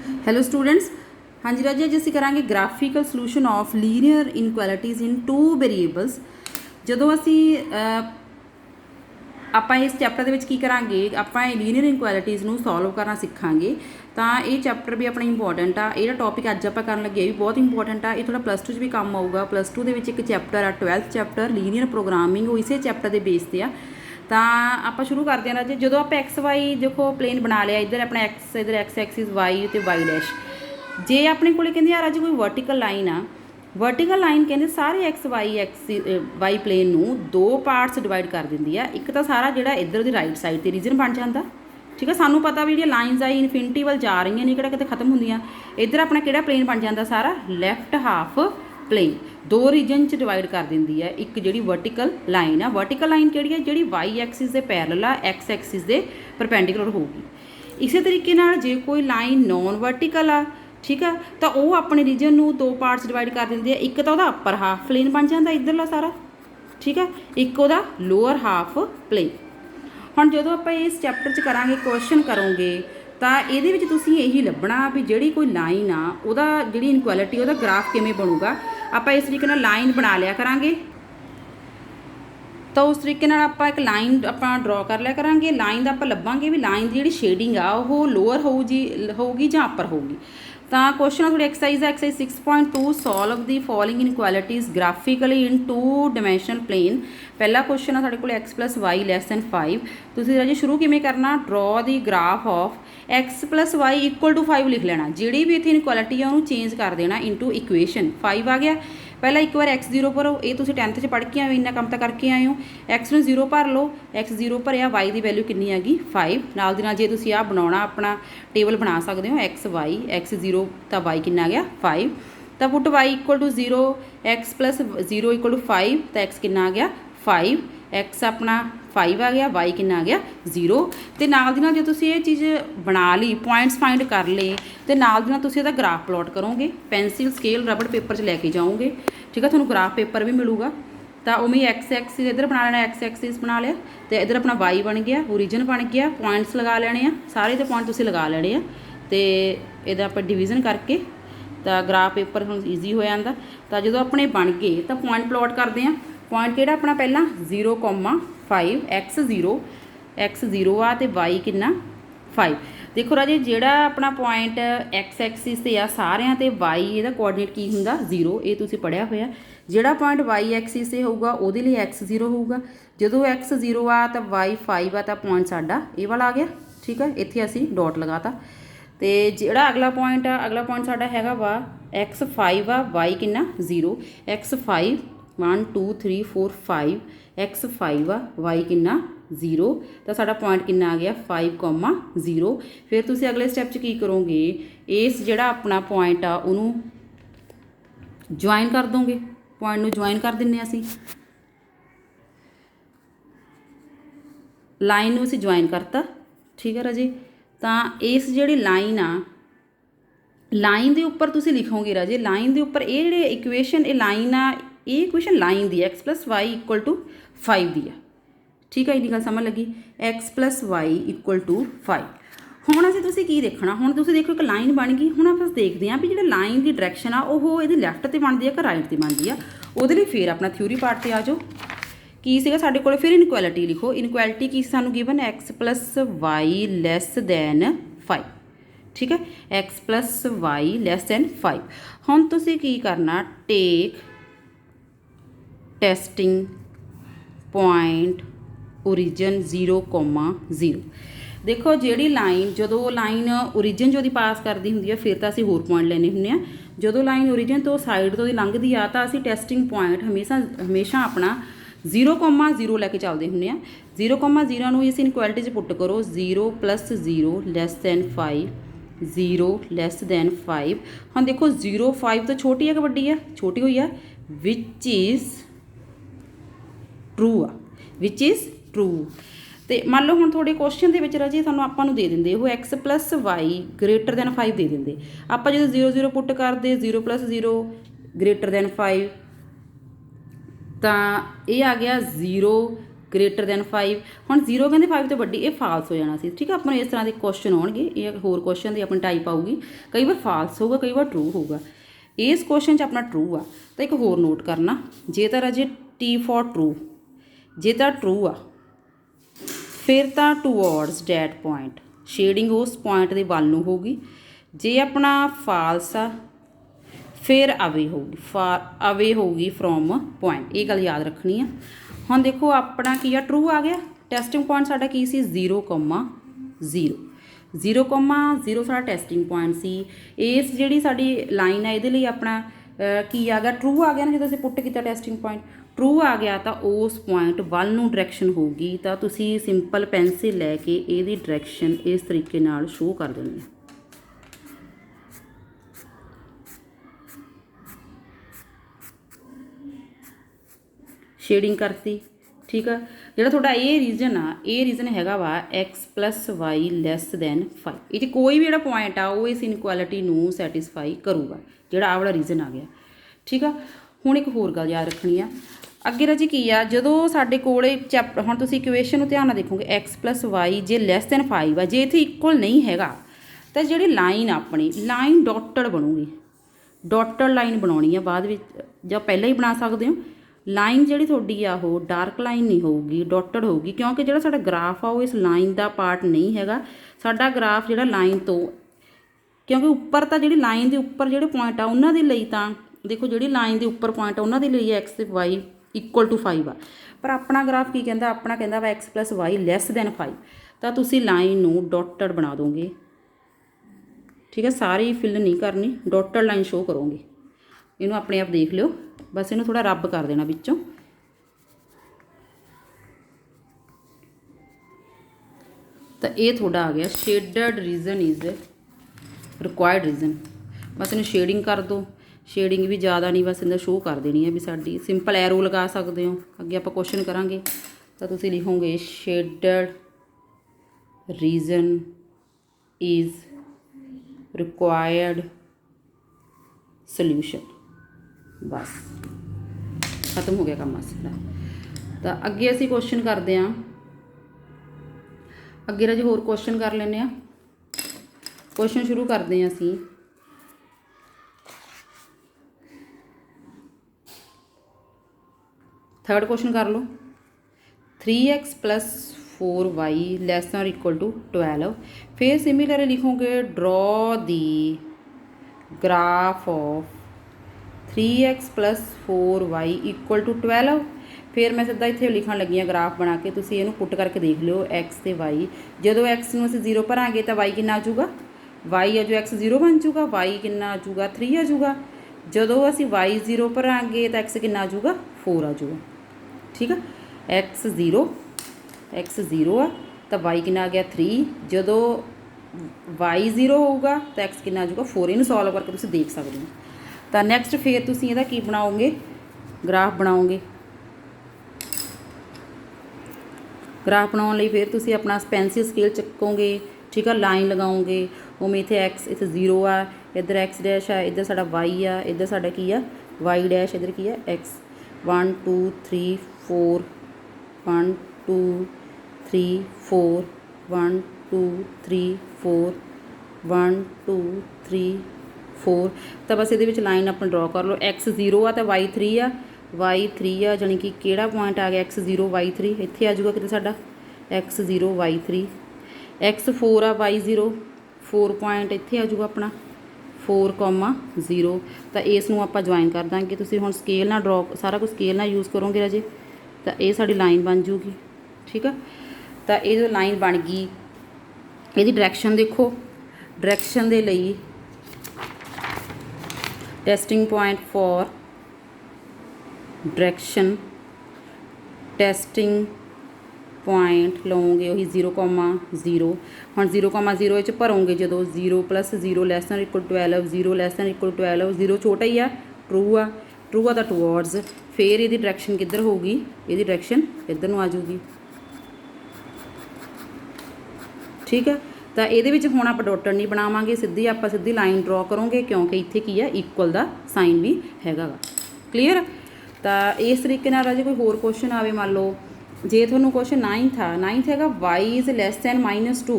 Hello students. हाँ जी राजे, अज असीं करांगे graphical solution of linear इनकुਐਲਿਟੀਜ਼ in 2 variables. ਜਦੋਂ ਅਸੀਂ ਆਪਾਂ ਇਸ ਚੈप्टर ਦੇ ਵਿੱਚ ਕੀ ਕਰਾਂਗੇ, ਆਪਾਂ ਲੀਨੀਅਰ ਇਨकुਐਲਿਟੀਜ਼ ਨੂੰ ਸੋਲਵ ਕਰਨਾ ਸਿੱਖਾਂਗੇ। ਤਾਂ ਇਹ ਚੈप्टर ਵੀ ਆਪਣਾ ਇੰਪੋਰਟੈਂਟ ਆ। ਇਹਦਾ ਟੌਪਿਕ ਅੱਜ ਆਪਾਂ ਕਰਨ ਲੱਗੇ ਵੀ ਬਹੁਤ ਇੰਪੋਰਟੈਂਟ ਆ। ਇਹ ਥੋੜਾ +2 'ਚ ਵੀ ਕੰਮ ਆਊਗਾ। +2 ਦੇ ਵਿੱਚ ਇੱਕ ਚੈप्टर ਆ 12th ਚੈप्टर ਲੀਨੀਅਰ ਪ੍ਰੋਗਰਾਮਿੰਗ, ਉਹ ਇਸੇ ਚੈप्टर ਦੇ ਬੇਸ ਤੇ ਆ। ਤਾਂ ਆਪਾਂ ਸ਼ੁਰੂ ਕਰਦੇ ਹਾਂ ਰਾਜੇ। ਜਦੋਂ ਆਪਾਂ XY ਦੇਖੋ ਪਲੇਨ ਬਣਾ ਲਿਆ, ਇੱਧਰ ਆਪਣਾ X, ਇੱਧਰ X ਐਕਸਿਸ Y ਤੇ Y ਡੈਸ਼। ਜੇ ਆਪਣੇ ਕੋਲੇ ਕਹਿੰਦੇ ਯਾਰ ਅੱਜ ਕੋਈ ਵਰਟੀਕਲ ਲਾਈਨ ਆ, वर्टिकल लाइन कहते सारे वाई प्लेन नूं दो पार्ट्स डिवाइड कर दिंदी है। एक तो सारा जिहड़ा इधर दी राइट साइड ते रीजन बन जाता, ठीक है। सानू पता भी जिहड़ियां लाइन्स आई इनफिनिटी वाल जा रही ने, किहड़ा किते खत्म होंदियां। इधर अपना किहड़ा प्लेन बन जाता सारा लैफ्ट हाफ प्लेन दो रीजन च डिवाइड कर दिंदी है। एक जिहड़ी वर्टिकल लाइन आ, वर्टिकल लाइन किहड़ी है, जिहड़ी वाई एक्सिस दे पैरेलल आ, एक्स एक्सिस दे परपेंडिकुलर होगी। इसे तरीके नाल जे कोई लाइन नॉन वर्टिकल आ, ठीक है, तो वह अपने रीजन में दो पार्ट्स डिवाइड कर देंगे। एक तो वह अपर हाफ प्लेन बन जाता इधरला सारा, ठीक है, एक वह लोअर हाफ प्लेन। हम जो आप इस चैप्टर च करांगे क्वेश्चन करोगे तो ये यही लभना भी जी कोई लाइन आ, वह जी इनकुਐਲਿਟੀ वह ग्राफ किमें बनूगा। आप इस तरीके लाइन बना लिया करांगे, तो उस तरीके आप एक लाइन आप ड्रॉ कर लिया करांगे। लाइन का आप लभांगे भी लाइन की जी शेडिंग आ वो लोअर होगी या अपर होगी। तो क्वेश्चन थोड़ी exercise 6.2 solve the following inequalities graphically in 2 dimensional plane. पहला क्वेश्चन है साढ़े को x+y <5। तुसीं राजे शुरू किमें करना, draw the graph of x+y = 5 लिख लेना। जिहड़ी भी इत्थे इनकुਐਲਿਟੀ है उन्होंने चेंज कर देना इंटू इक्वेशन। 5 आ गया। पहला एक बार x0 भरो, ये तुसीं 10th च पढ़ के आए हो, इन्ना काम तो करके आए हो। x नूं 0 भर लो, x0 भरिया, y की वैल्यू कितनी हैगी 5। नाल दी नाल जे तुसीं आ बनाउणा अपना टेबल बना सकते हो xy, x0 तो y कितना आ गया 5। तो पुट y = 0, x+0 = 5, तो x कितना आ गया 5। x अपना 5 आ गया, y कितना आ गया 0। तो नाल दी नाल जो तुसीं ये चीज़ बना ली, पॉइंट्स फाइंड कर ले, तो नाल दी नाल तुसीं इहदा ग्राफ प्लॉट करोगे। पेंसिल स्केल रबड़ पेपर च लैके जाओगे, ठीक है, तुहानूं ग्राफ पेपर भी मिलूगा। तो उमें एक्स एक्सिस इधर बना लेना, एक्स एक्सिस बना लिया, तो इधर अपना वाई बन गया, ओरिजिन बन गया। पॉइंट्स लगा लेने आ, सारे दे पॉइंट तुसीं लगा लेने आ। तो इहदा आपां डिवीजन करके तो ग्राफ पेपर हम ईजी हो जाता। तो जो अपने बन गए तो पॉइंट प्लॉट करते हैं। पॉइंट किहड़ा अपना पहला 0,5 x0 आ तो वाई कितना 5। देखो राजे जिहड़ा अपना पॉइंट एक्स एक्सिस से आ सारिਆਂ ते वाई ਇਹਦਾ कोआर्डीनेट की हुंदा 0, ये तुसीं पढ़िया होया। जिहड़ा पॉइंट वाई एक्सिस से होगा ਉਹਦੇ ਲਈ x0 होगा। ਜਦੋਂ x0 आ तो वाई 5 आ तो पॉइंट साडा ਇਹ वाला आ गया, ठीक है। ਇੱਥੇ ਅਸੀਂ डॉट लगाता। तो जिहड़ा अगला पॉइंट साडा हैगा वा x5 आ, वाई कितना 0, x5 1 2 3 4 5, x5 आ, वाई कितना 0। तो साडा पॉइंट कितना आ गया 5,0। फिर तुसीं अगले स्टैप च की करोगे, इस जिहड़ा अपना पॉइंट आ उहनूं ज्वाइन कर दोगे। पॉइंट नूं ज्वाइन कर दिंदे असीं, लाइन नूं असीं ज्वाइन करता, ठीक है राजे। तो इस जिहड़ी लाइन आ, लाइन के उपर तुसीं लिखोगे राजे, लाइन के उपर ये जिहड़ी इक्वेशन ये लाइन आ, ये इक्वेशन लाइन दी x+y = 5 दी है, ठीक है। इन्नी गल समझ लगी, x+y = 5। हुण असीं तुसीं की देखना, हुण तुसीं देखो एक लाइन बन गई। हुण आपां देखते हैं भी जिहड़ी लाइन की डायरैक्शन आ वो इहदी लैफ्ट ते बनदी है कि राइट ते बनदी आ। उहदे लई फिर अपना थ्योरी पार्ट ते आ जाओ। की सीगा साडे कोल, फिर इनकुਐਲਿਟੀ लिखो। इनकुਐਲਿਟੀ की सानू गिवन x+y < 5, ठीक है, x+y < 5। हुण तुसीं की करना, टेक टेस्टिंग पॉइंट ओरिजिन 0,0। देखो जिहड़ी लाइन जो लाइन ओरिजिन जो पास करती होंगी है, फिर तो असीं होर पॉइंट लेने हुंदे आ। जो लाइन ओरिजिन तो साइड तो लंघदी आ तो असीं टेस्टिंग पॉइंट हमेशा अपना 0,0 लैके चलते होंगे आ। 0,0 नूं इस इनकुਐਲਿਟੀ च पुट करो, 0 + 0 < 5, 0 < 5। हम देखो 0 5 तो छोटी है कि वड्डी है, छोटी हुई है, विच इज़ ट्रू आ, विच इज़ ट्रू। तो मान लो हम थोड़े क्वेश्चन के राजे सानू आपां नूं दे दिंदे वो x+y < 5 दे दिंदे। आपां जो 0 0 पुट करते 0 + 0 < 5, तो ये आ गया 0 ग्रेटर दैन 5 ਹੁਣ 0 ਕਹਿੰਦੇ 5 ਤੋਂ ਵੱਡੀ, ਇਹ ਫਾਲਸ ਹੋ ਜਾਣਾ ਸੀ। ਠੀਕ ਹੈ, ਆਪਾਂ ਨੂੰ ਇਸ ਤਰ੍ਹਾਂ ਦੇ ਕੁਐਸਚਨ ਆਉਣਗੇ, ਇਹ ਹੋਰ ਕੁਐਸਚਨ ਦੀ ਆਪਣੀ ਟਾਈਪ ਆਊਗੀ, ਕਈ ਵਾਰ ਫਾਲਸ ਹੋਊਗਾ, ਕਈ ਵਾਰ ਟਰੂ ਹੋਊਗਾ। ਇਸ ਕੁਐਸਚਨ 'ਚ ਆਪਣਾ ਟਰੂ ਆ। ਤਾਂ ਇੱਕ ਹੋਰ ਨੋਟ ਕਰਨਾ, ਜੇ ਤਾਂ ਰਾਜੇ ਟੀ ਫॉर ਟਰੂ, ਜੇ ਤਾਂ ਟਰੂ ਆ ਫਿਰ ਤਾਂ ਟੂਵਰਡਸ ਡੈਟ ਪੁਆਇੰਟ, ਸ਼ੇਡਿੰਗ ਉਸ ਪੁਆਇੰਟ ਦੇ ਵੱਲ ਨੂੰ ਹੋਊਗੀ। ਜੇ ਆਪਣਾ ਫਾਲਸ ਆ ਫਿਰ ਅਵੇ ਹੋਊਗੀ, ਅਵੇ ਹੋਊਗੀ ਫਰੋਮ ਪੁਆਇੰਟ, ਇਹ ਗੱਲ ਯਾਦ ਰੱਖਣੀ ਆ। ਹੁਣ ਦੇਖੋ ਆਪਣਾ ਕੀ ਆ, ਟਰੂ ਆ ਗਿਆ। ਟੈਸਟਿੰਗ ਪੁਆਇੰਟ ਸਾਡਾ ਕੀ ਸੀ 0,0, 0,0 ਸਾਡਾ ਟੈਸਟਿੰਗ ਪੁਆਇੰਟ ਸੀ। ਇਸ ਜਿਹੜੀ ਸਾਡੀ ਲਾਈਨ ਹੈ ਇਹਦੇ ਲਈ ਆਪਣਾ ਕੀ ਆ ਗਿਆ, ਟਰੂ ਆ ਗਿਆ ਨਾ। ਜਦੋਂ ਅਸੀਂ ਪੁੱਟ ਕੀਤਾ ਟੈਸਟਿੰਗ ਪੁਆਇੰਟ ਟਰੂ ਆ ਗਿਆ ਤਾਂ ਉਸ ਪੁਆਇੰਟ ਵੱਲ ਨੂੰ ਡਾਇਰੈਕਸ਼ਨ ਹੋਊਗੀ। ਤਾਂ ਤੁਸੀਂ ਸਿੰਪਲ ਪੈਨਸਿਲ ਲੈ ਕੇ ਇਹਦੀ ਡਾਇਰੈਕਸ਼ਨ ਇਸ ਤਰੀਕੇ ਨਾਲ ਸ਼ੋਅ ਕਰ ਦੇਣੀ ਹੈ। ਸ਼ੇਡਿੰਗ ਕਰਤੀ। ਠੀਕ ਆ, ਜਿਹੜਾ ਤੁਹਾਡਾ ਇਹ ਰੀਜ਼ਨ ਆ, ਇਹ ਰੀਜ਼ਨ ਹੈਗਾ ਵਾ x + y <5। ਇਹ 'ਚ ਕੋਈ ਵੀ ਜਿਹੜਾ ਪੁਆਇੰਟ ਆ ਉਹ ਇਸ ਇਨਕੁਐਲਿਟੀ ਨੂੰ ਸੈਟਿਸਫਾਈ ਕਰੂਗਾ, ਜਿਹੜਾ ਆਹ ਵਾਲਾ ਰੀਜ਼ਨ ਆ ਗਿਆ। ਠੀਕ ਆ, ਹੁਣ ਇੱਕ ਹੋਰ ਗੱਲ ਯਾਦ ਰੱਖਣੀ ਆ, ਅੱਗੇ ਰਾਜੀ ਕੀ ਆ, ਜਦੋਂ ਸਾਡੇ ਕੋਲ ਚੈਪਟਰ, ਹੁਣ ਤੁਸੀਂ ਇਕੁਏਸ਼ਨ ਨੂੰ ਧਿਆਨ ਨਾਲ ਦੇਖੋਗੇ, x + y ਜੇ <5 ਆ, ਜੇ ਇੱਥੇ ਇਕੁਅਲ ਨਹੀਂ ਹੈਗਾ ਤਾਂ ਜਿਹੜੀ ਲਾਈਨ ਆਪਣੀ ਲਾਈਨ ਡੋਟਡ ਬਣੂਗੀ। ਡੋਟਡ ਲਾਈਨ ਬਣਾਉਣੀ ਆ ਬਾਅਦ ਵਿੱਚ, ਜਾਂ ਪਹਿਲਾਂ ਹੀ ਬਣਾ ਸਕਦੇ ਹੋ। ਲਾਈਨ ਜਿਹੜੀ ਤੁਹਾਡੀ ਆ ਉਹ ਡਾਰਕ ਲਾਈਨ ਨਹੀਂ ਹੋਊਗੀ, ਡੋਟਡ ਹੋਊਗੀ, ਕਿਉਂਕਿ ਜਿਹੜਾ ਸਾਡਾ ਗ੍ਰਾਫ ਆ ਉਹ ਇਸ ਲਾਈਨ ਦਾ ਪਾਰਟ ਨਹੀਂ ਹੈਗਾ। ਸਾਡਾ ਗ੍ਰਾਫ ਜਿਹੜਾ ਲਾਈਨ ਤੋਂ, ਕਿਉਂਕਿ ਉੱਪਰ ਤਾਂ ਜਿਹੜੀ ਲਾਈਨ ਦੇ ਉੱਪਰ ਜਿਹੜੇ ਪੁਆਇੰਟ ਆ ਉਹਨਾਂ ਦੇ ਲਈ ਤਾਂ ਦੇਖੋ, ਜਿਹੜੀ ਲਾਈਨ ਦੇ ਉੱਪਰ ਪੁਆਇੰਟ ਆ ਉਹਨਾਂ ਦੇ ਲਈ x ਤੇ y = 5 ਆ, ਪਰ ਆਪਣਾ ਗ੍ਰਾਫ ਕੀ ਕਹਿੰਦਾ, ਆਪਣਾ ਕਹਿੰਦਾ ਵਾ x + y <5। ਤਾਂ ਤੁਸੀਂ ਲਾਈਨ ਨੂੰ ਡੋਟਡ ਬਣਾ ਦੋਗੇ। ਠੀਕ ਹੈ, ਸਾਰੀ ਫਿਲ ਨਹੀਂ ਕਰਨੀ, ਡੋਟਡ ਲਾਈਨ ਸ਼ੋਅ ਕਰੋਗੇ। ਇਹਨੂੰ ਆਪਣੇ ਆਪ ਦੇਖ ਲਿਓ, ਬਸ ਇਹਨੂੰ ਥੋੜਾ ਰੱਬ ਕਰ ਦੇਣਾ ਵਿੱਚੋਂ। ਤਾਂ ਇਹ ਤੁਹਾਡਾ ਆ ਗਿਆ shaded region is required region. ਬਸ ਇਹਨੂੰ ਸ਼ੇਡਿੰਗ ਕਰ ਦਿਓ, ਸ਼ੇਡਿੰਗ ਵੀ ਜ਼ਿਆਦਾ ਨਹੀਂ, ਬਸ ਇਹਦਾ ਸ਼ੋਅ ਕਰ ਦੇਣੀ ਹੈ ਵੀ ਸਾਡੀ। ਸਿੰਪਲ ਐਰੋ ਲਗਾ ਸਕਦੇ ਹੋ। ਅੱਗੇ ਆਪਾਂ ਕੁਐਸਚਨ ਕਰਾਂਗੇ ਤਾਂ ਤੁਸੀਂ ਲਿਖੋਗੇ shaded region is required solution. ਬਸ ਖਤਮ ਹੋ ਗਿਆ ਕੰਮ ਅਸਲਾ। ਤਾਂ ਅੱਗੇ ਅਸੀਂ ਕੁਐਸਚਨ ਕਰਦੇ ਹਾਂ, ਅੱਗੇ ਰਾਜੇ ਹੋਰ ਕੁਐਸਚਨ ਕਰ ਲੈਂਦੇ ਹਾਂ। ਕੁਐਸਚਨ ਸ਼ੁਰੂ ਕਰਦੇ ਹਾਂ ਅਸੀਂ। थर्ड क्वेश्चन कर लो, 3x + 4y < = 12। फिर सिमिलरली लिखोगे draw the graph of 3x + 4y = 12। फिर मैं सीधा इत्थे लिखण लगी हाँ ग्राफ बना के, तुसीं इहनूं पुट करके देख लिओ x ते y। जदों x नूं असीं 0 भरांगे तो y कितना आ जाऊगा, y आ जो x 0 बन जूगा, y कितना आ जाऊगा 3 आ जाऊगा। जदों असीं y 0 भरांगे तो x कितना आ जाऊगा 4 आ जाऊगा। ठीक है, x 0 आ तो y कितना आ गया 3। जदों y 0 होगा तो x कितना आ जाऊगा 4। इन्हूं सॉल्व करके तुसीं देख सकते हो। तो नैक्सट फिर तुसीं इहदा की बनाओगे, ग्राफ बनाओगे। ग्राफ बनाने लई फिर तुसीं अपना पेंसिल स्केल चुकोगे। ठीक है, लाइन लगाओगे। उमें इत्थे x इत्थे 0 आ, इधर x डैश आ, इधर साडा y आ, इधर साडा की आ y डैश, इधर की आ x। 1 2 3 4 1 2 3 4 1 2 3 4 1 2 3 4। तो बस ये लाइन अपन ड्रॉ कर लो। x 0 आ तो y 3 आ, y 3 आ, जानी कि केड़ा पॉइंट आ गया x 0 y 3, इत्थे आ जाऊगा किते साडा x 0 y 3। x 4 आ y 0, 4 पॉइंट इत्थे आ जाऊगा अपना 4,0। तो इसनूं आपां ज्वाइन कर देंगे। तुसीं हुण स्केल नाल ड्रॉ, सारा कुछ स्केल नाल यूज़ करोगे राजे, तो ये साडी लाइन बन जूगी। ठीक है, तो ये जो लाइन बन गई, इसकी डायरैक्शन देखो, डायरैक्शन दे लई testing point for direction, testing point लवोगे वही 0,0। हम 0,0 भरोगे जो 0 + 0 < 12, 0 < 12, 0 छोटा ही आ, ट्रू आ तो टूवर्ड्स। फिर ये डायरैक्शन किधर होगी, ये डायरैक्शन इधर नूं आ जाऊगी। ठीक है, तो ये हुण आपां डॉटेड नहीं बनावांगे, सीधी आपां सीधी लाइन ड्रॉ करोगे, क्योंकि इत्थे की है इक्वल दा साइन भी हैगा। क्लीयर। तो इस तरीके नाल राजे कोई होर क्वेश्चन आवे, मान लो ਜੇ ਤੁਹਾਨੂੰ ਕੁਐਸਚਨ 9th ਆ 9th ਹੈਗਾ y ਇਜ਼ ਲੈਸ ਦੈਨ -2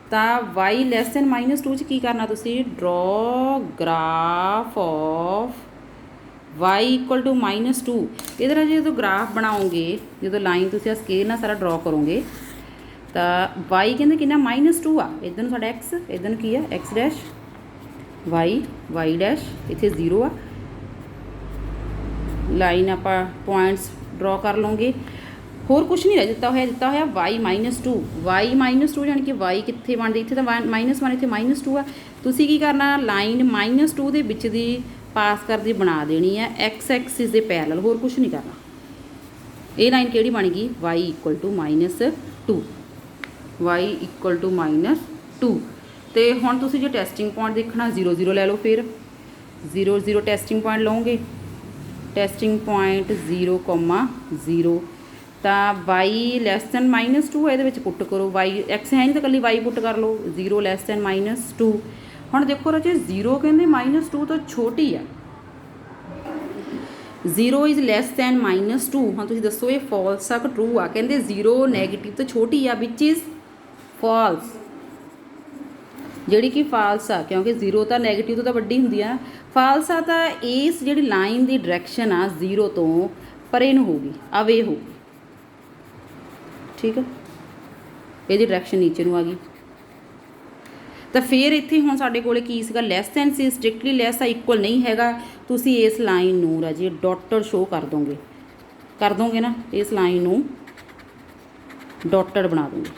ਤਾਂ y ਲੈਸ ਦੈਨ -2 'ਚ ਕੀ ਕਰਨਾ ਤੁਸੀਂ draw graph of y equal to -2 ਇਹਦੇ ਨਾਲ ਜਦੋਂ ਗ੍ਰਾਫ ਬਣਾਓਗੇ ਜਦੋਂ ਲਾਈਨ ਤੁਸੀਂ ਆ ਸਕੇਲ ਨਾਲ ਸਾਰਾ ਡਰੋ ਕਰੋਗੇ ਤਾਂ y ਕਹਿੰਦੇ ਕਿੰਨਾ -2 ਆ ਇੱਧਰ ਨੂੰ ਸਾਡਾ x ਇੱਧਰ ਨੂੰ ਕੀ ਆ x ਡੈਸ਼ y ਡੈਸ਼ ਇੱਥੇ 0 ਆ ਲਾਈਨ ਆਪਾਂ ਪੁਆਇੰਟਸ ਡਰੋ ਕਰ ਲਵਾਂਗੇ ਹੋਰ ਕੁਛ ਨਹੀਂ ਰਹਿ ਦਿੱਤਾ ਹੋਇਆ y -2 ਯਾਨੀ ਕਿ y ਕਿੱਥੇ ਬਣਦੀ ਇੱਥੇ ਤਾਂ -1 ਇੱਥੇ -2 ਆ ਤੁਸੀਂ ਕੀ ਕਰਨਾ ਲਾਈਨ -2 ਦੇ ਵਿੱਚ ਦੀ ਪਾਸ ਕਰਦੀ ਬਣਾ ਦੇਣੀ ਹੈ x ਐਕਸਿਸ ਦੇ ਪੈਰਲਲ ਹੋਰ ਕੁਛ ਨਹੀਂ ਕਰਨਾ ਇਹ ਲਾਈਨ ਕਿਹੜੀ ਬਣ ਗਈ y ਇਕੁਅਲ ਟੂ -2 ਤੇ ਹੁਣ ਤੁਸੀਂ ਜੇ ਟੈਸਟਿੰਗ ਪੁਆਇੰਟ ਦੇਖਣਾ 0 0 ਲੈ ਲਓ ਫਿਰ 0 0 ਟੈਸਟਿੰਗ ਪੁਆਇੰਟ ਲਓਗੇ ਟੈਸਟਿੰਗ ਪੁਆਇੰਟ 0, 0 ਤਾਂ y ਲੈਸ ਦੈਨ -2 ਇਹਦੇ ਵਿੱਚ ਪੁੱਟ ਕਰੋ y x ਹੈ ਨਹੀਂ ਤਾਂ ਇਕੱਲੀ y ਪੁੱਟ ਕਰ ਲਓ 0 ਲੈਸ ਦੈਨ -2 ਹੁਣ ਦੇਖੋ ਰਾਜੇ 0 ਕਹਿੰਦੇ -2 ਤੋਂ ਛੋਟੀ ਆ 0 ਇਜ਼ ਲੈਸ ਦੈਨ -2 ਹੁਣ ਤੁਸੀਂ ਦੱਸੋ ਇਹ ਫਾਲਸ ਆ ਕਿ ਟਰੂ ਆ ਕਹਿੰਦੇ 0 ਨੈਗੇਟਿਵ ਤੋਂ ਛੋਟੀ ਆ ਵਿਚ ਇਜ਼ ਫਾਲਸ ਜਿਹੜੀ ਕਿ ਫਾਲਸ ਆ ਕਿਉਂਕਿ 0 ਤਾਂ ਨੈਗੇਟਿਵ ਤੋਂ ਤਾਂ ਵੱਡੀ ਹੁੰਦੀ ਆ ਫਾਲਸ ਆ ਤਾਂ ਇਸ ਜਿਹੜੀ ਲਾਈਨ ਦੀ ਡਾਇਰੈਕਸ਼ਨ ਆ 0 ਤੋਂ ਪਰੇ ਨੂੰ ਹੋਊਗੀ ਅਵੇ ਹੋਊਗੀ ਠੀਕ ਆ ਇਹਦੀ ਡਾਇਰੈਕਸ਼ਨ ਨੀਚੇ ਨੂੰ ਆ ਗਈ ਤਾਂ ਫਿਰ ਇੱਥੇ ਹੁਣ ਸਾਡੇ ਕੋਲੇ ਕੀ ਸੀਗਾ ਲੈਸ ਦੈਨ ਸੀ ਸਟ੍ਰਿਕਟਲੀ ਲੈਸ ਆ ਇਕੁਅਲ ਨਹੀਂ ਹੈਗਾ ਤੁਸੀਂ ਇਸ ਲਾਈਨ ਨੂੰ ਰਾਜੇ ਡਾਟਡ ਸ਼ੋ ਕਰ ਦੋਗੇ ਨਾ ਇਸ ਲਾਈਨ ਨੂੰ ਡਾਟਡ ਬਣਾ ਦੋਗੇ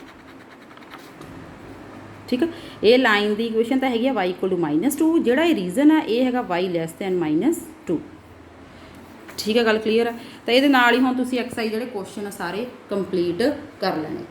ਠੀਕ ਆ ਇਹ ਲਾਈਨ ਦੀ ਇਕੁਏਸ਼ਨ ਤਾਂ ਹੈਗੀ ਆ y ਇਕੁਅਲ ਟੂ -2 ਜਿਹੜਾ ਇਹ ਰੀਜ਼ਨ ਆ ਇਹ ਹੈਗਾ y ਲੈਸ ਦੈਨ -2 ਠੀਕ ਆ ਗੱਲ ਕਲੀਅਰ ਆ ਤਾਂ ਇਹਦੇ ਨਾਲ ਹੀ ਹੁਣ ਤੁਸੀਂ ਐਕਸਰਸਾਈਜ਼ ਜਿਹੜੇ ਕੁਐਸਚਨ ਆ ਸਾਰੇ ਕੰਪਲੀਟ ਕਰ ਲੈਣੇ